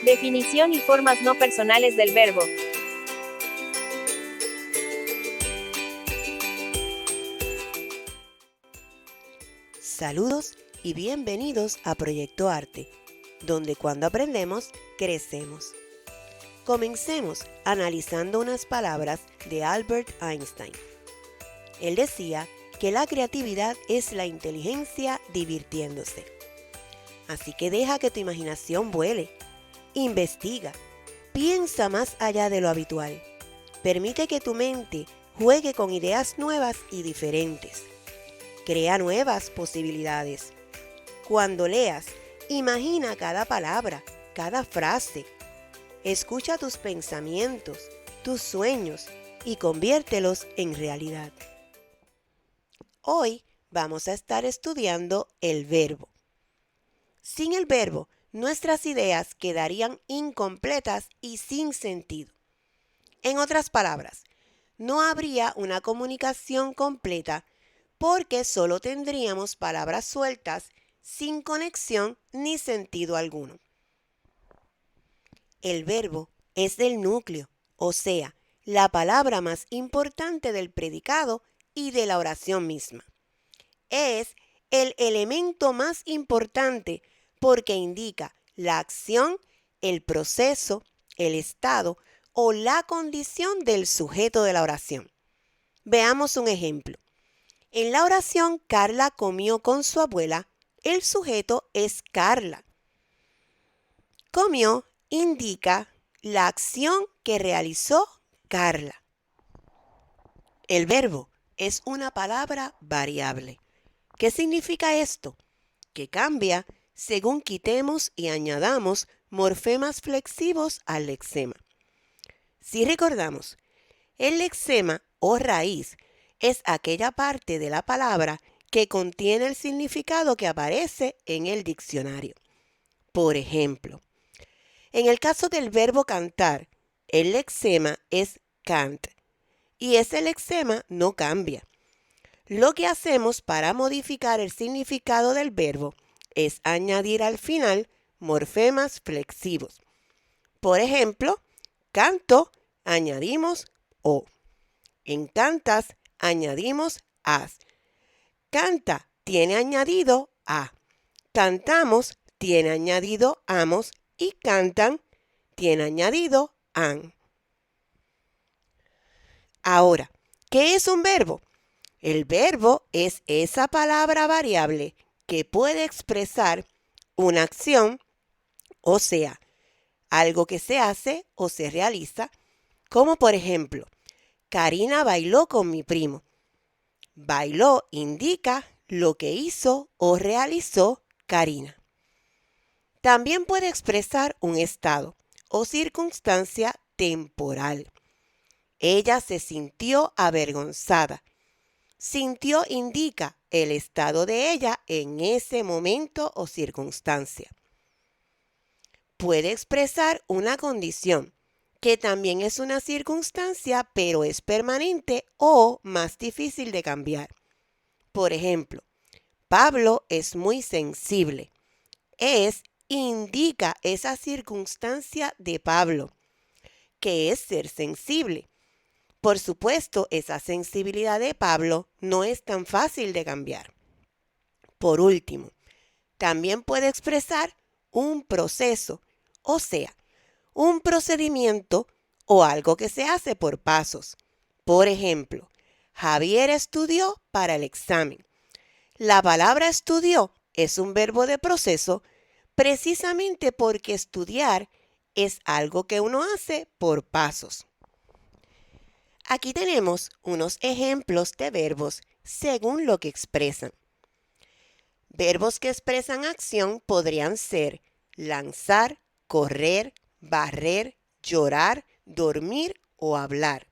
Definición y formas no personales del verbo. Saludos y bienvenidos a Proyecto Arte, donde cuando aprendemos, crecemos. Comencemos analizando unas palabras de Albert Einstein. Él decía que la creatividad es la inteligencia divirtiéndose. Así que deja que tu imaginación vuele. Investiga. Piensa más allá de lo habitual. Permite que tu mente juegue con ideas nuevas y diferentes. Crea nuevas posibilidades. Cuando leas, imagina cada palabra, cada frase. Escucha tus pensamientos, tus sueños y conviértelos en realidad. Hoy vamos a estar estudiando el verbo. Sin el verbo, nuestras ideas quedarían incompletas y sin sentido. En otras palabras, no habría una comunicación completa porque solo tendríamos palabras sueltas sin conexión ni sentido alguno. El verbo es el núcleo, o sea, la palabra más importante del predicado y de la oración misma. Es el elemento más importante porque indica la acción, el proceso, el estado o la condición del sujeto de la oración. Veamos un ejemplo. En la oración Carla comió con su abuela, el sujeto es Carla. Comió indica la acción que realizó Carla. El verbo es una palabra variable. ¿Qué significa esto? Que cambia según quitemos y añadamos morfemas flexivos al lexema. Si recordamos, el lexema o raíz es aquella parte de la palabra que contiene el significado que aparece en el diccionario. Por ejemplo, en el caso del verbo cantar, el lexema es cant y ese lexema no cambia. Lo que hacemos para modificar el significado del verbo es añadir al final morfemas flexivos. Por ejemplo, canto, añadimos o. En cantas, añadimos as. Canta tiene añadido a. Cantamos tiene añadido amos y cantan tiene añadido han. Ahora, ¿qué es un verbo? El verbo es esa palabra variable que puede expresar una acción, o sea, algo que se hace o se realiza, como por ejemplo, Karina bailó con mi primo. Bailó indica lo que hizo o realizó Karina. También puede expresar un estado o circunstancia temporal. Ella se sintió avergonzada. Sintió indica el estado de ella en ese momento o circunstancia. Puede expresar una condición, que también es una circunstancia, pero es permanente o más difícil de cambiar. Por ejemplo, Pablo es muy sensible. Es indica esa circunstancia de Pablo, que es ser sensible. Por supuesto, esa sensibilidad de Pablo no es tan fácil de cambiar. Por último, también puede expresar un proceso, o sea, un procedimiento o algo que se hace por pasos. Por ejemplo, Javier estudió para el examen. La palabra estudió es un verbo de proceso precisamente porque estudiar es algo que uno hace por pasos. Aquí tenemos unos ejemplos de verbos según lo que expresan. Verbos que expresan acción podrían ser lanzar, correr, barrer, llorar, dormir o hablar.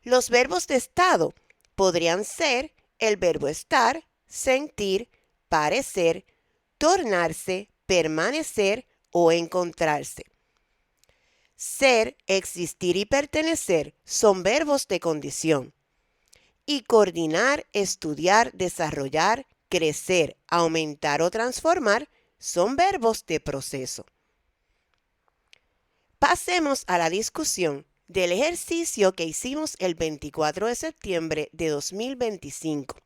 Los verbos de estado podrían ser el verbo estar, sentir, parecer, tornarse, permanecer o encontrarse. Ser, existir y pertenecer son verbos de condición. Y coordinar, estudiar, desarrollar, crecer, aumentar o transformar son verbos de proceso. Pasemos a la discusión del ejercicio que hicimos el 24 de septiembre de 2025.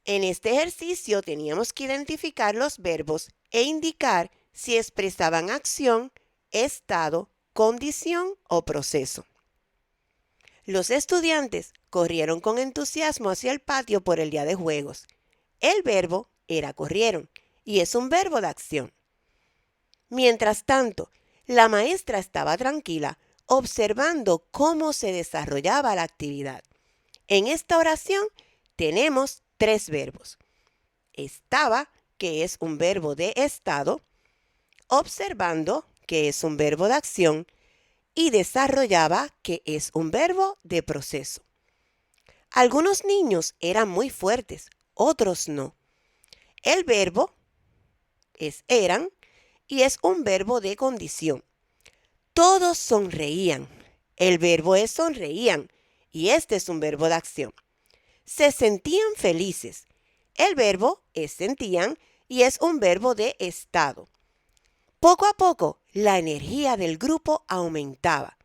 En este ejercicio teníamos que identificar los verbos e indicar si expresaban acción, estado, condición o proceso. Los estudiantes corrieron con entusiasmo hacia el patio por el día de juegos. El verbo era corrieron y es un verbo de acción. Mientras tanto, la maestra estaba tranquila observando cómo se desarrollaba la actividad. En esta oración tenemos 3 verbos. Estaba, que es un verbo de estado, observando, que es un verbo de acción, y desarrollaba, que es un verbo de proceso. Algunos niños eran muy fuertes, otros no. El verbo es eran y es un verbo de condición. Todos sonreían. El verbo es sonreían y este es un verbo de acción. Se sentían felices. El verbo es sentían y es un verbo de estado. Poco a poco, la energía del grupo aumentaba.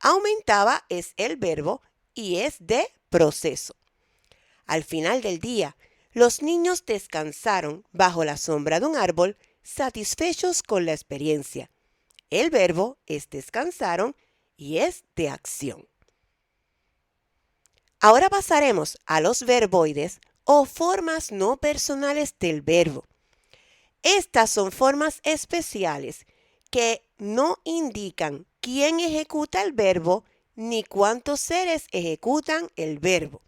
Aumentaba es el verbo y es de proceso. Al final del día, los niños descansaron bajo la sombra de un árbol, satisfechos con la experiencia. El verbo es descansaron y es de acción. Ahora pasaremos a los verboides o formas no personales del verbo. Estas son formas especiales que no indican quién ejecuta el verbo ni cuántos seres ejecutan el verbo.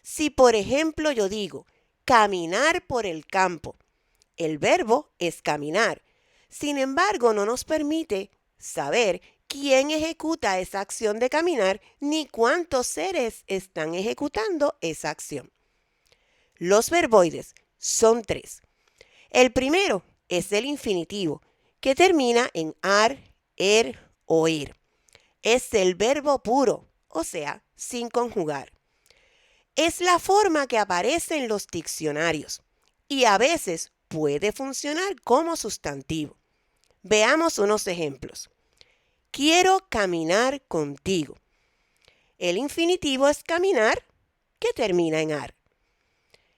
Si por ejemplo yo digo caminar por el campo, el verbo es caminar. Sin embargo, no nos permite saber quién ejecuta esa acción de caminar ni cuántos seres están ejecutando esa acción. Los verboides son 3. El primero es el infinitivo, que termina en ar, o ir. Es el verbo puro, o sea, sin conjugar. Es la forma que aparece en los diccionarios y a veces puede funcionar como sustantivo. Veamos unos ejemplos. Quiero caminar contigo. El infinitivo es caminar, que termina en ar.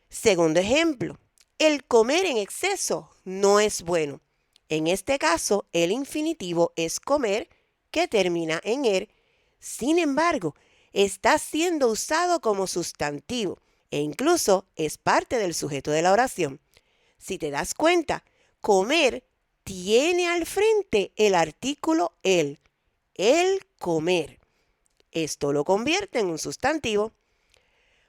Segundo ejemplo. El comer en exceso no es bueno. En este caso, el infinitivo es comer, que termina en er. Sin embargo, está siendo usado como sustantivo e incluso es parte del sujeto de la oración. Si te das cuenta, comer tiene al frente el artículo el comer. Esto lo convierte en un sustantivo.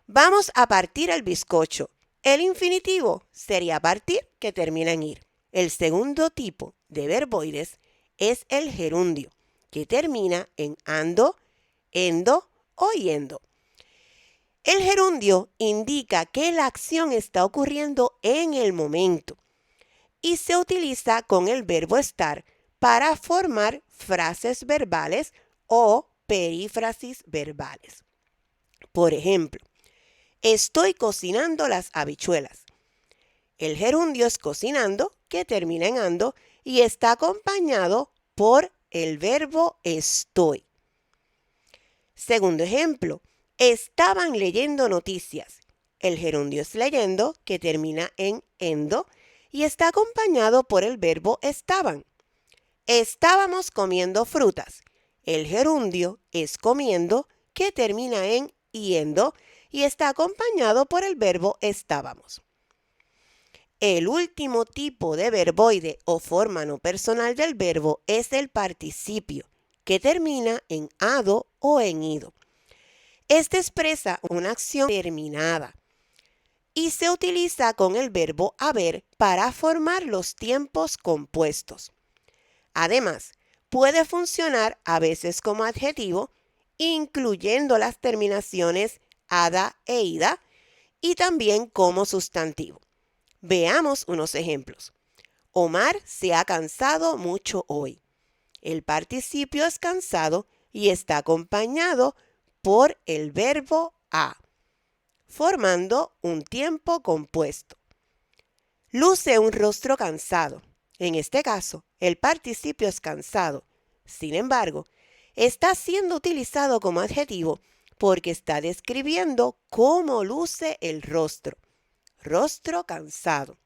Vamos a partir el bizcocho. El infinitivo sería partir, que termina en ir. El segundo tipo de verboides es el gerundio, que termina en ando, endo o yendo. El gerundio indica que la acción está ocurriendo en el momento y se utiliza con el verbo estar para formar frases verbales o perífrasis verbales. Por ejemplo, estoy cocinando las habichuelas. El gerundio es cocinando, que termina en ando, y está acompañado por el verbo estoy. Segundo ejemplo, estaban leyendo noticias. El gerundio es leyendo, que termina en endo, y está acompañado por el verbo estaban. Estábamos comiendo frutas. El gerundio es comiendo, que termina en yendo, y está acompañado por el verbo estábamos. El último tipo de verboide o forma no personal del verbo es el participio, que termina en ado o en ido. Este expresa una acción terminada y se utiliza con el verbo haber para formar los tiempos compuestos. Además, puede funcionar a veces como adjetivo, incluyendo las terminaciones ada e ida, y también como sustantivo. Veamos unos ejemplos. Omar se ha cansado mucho hoy. El participio es cansado y está acompañado por el verbo a, formando un tiempo compuesto. Luce un rostro cansado. En este caso, el participio es cansado. Sin embargo, está siendo utilizado como adjetivo porque está describiendo cómo luce el rostro. Rostro cansado.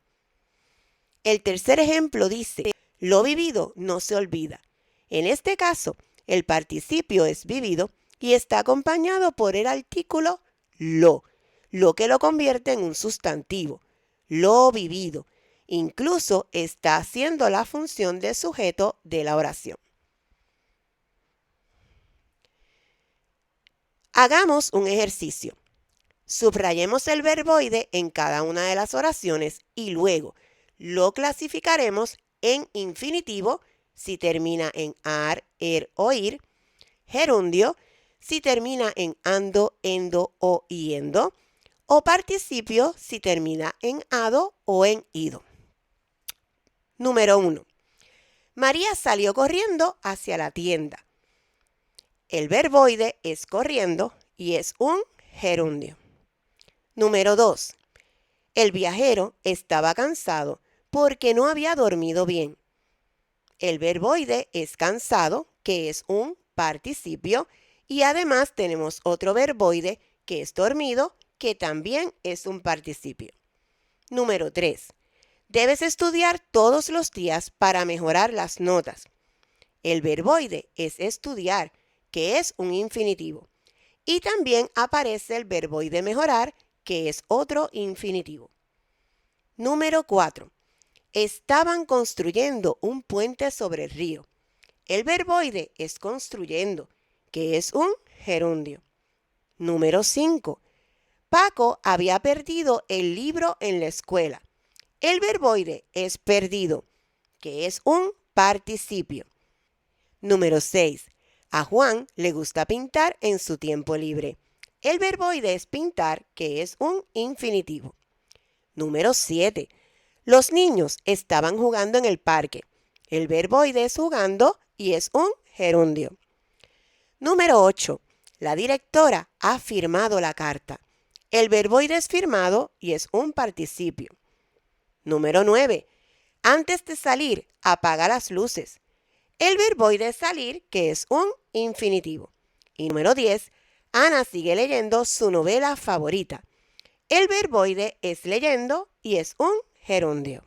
El tercer ejemplo dice, lo vivido no se olvida. En este caso, el participio es vivido y está acompañado por el artículo lo que lo convierte en un sustantivo, lo vivido. Incluso está haciendo la función de sujeto de la oración. Hagamos un ejercicio. Subrayemos el verboide en cada una de las oraciones y luego lo clasificaremos en infinitivo si termina en ar, er o ir, gerundio si termina en ando, endo o yendo, o participio si termina en ado o en ido. Número 1. María salió corriendo hacia la tienda. El verboide es corriendo y es un gerundio. Número 2. El viajero estaba cansado porque no había dormido bien. El verboide es cansado, que es un participio, y además tenemos otro verboide que es dormido, que también es un participio. Número 3. Debes estudiar todos los días para mejorar las notas. El verboide es estudiar, que es un infinitivo. Y también aparece el verboide mejorar, que es otro infinitivo. Número 4. Estaban construyendo un puente sobre el río. El verboide es construyendo, que es un gerundio. Número 5. Paco había perdido el libro en la escuela. El verboide es perdido, que es un participio. Número 6. A Juan le gusta pintar en su tiempo libre. El verboide es pintar, que es un infinitivo. Número 7. Los niños estaban jugando en el parque. El verboide es jugando y es un gerundio. Número 8. La directora ha firmado la carta. El verboide es firmado y es un participio. Número 9. Antes de salir, apaga las luces. El verboide es salir, que es un infinitivo. Y número 10. Ana sigue leyendo su novela favorita. El verboide es leyendo y es un gerundio.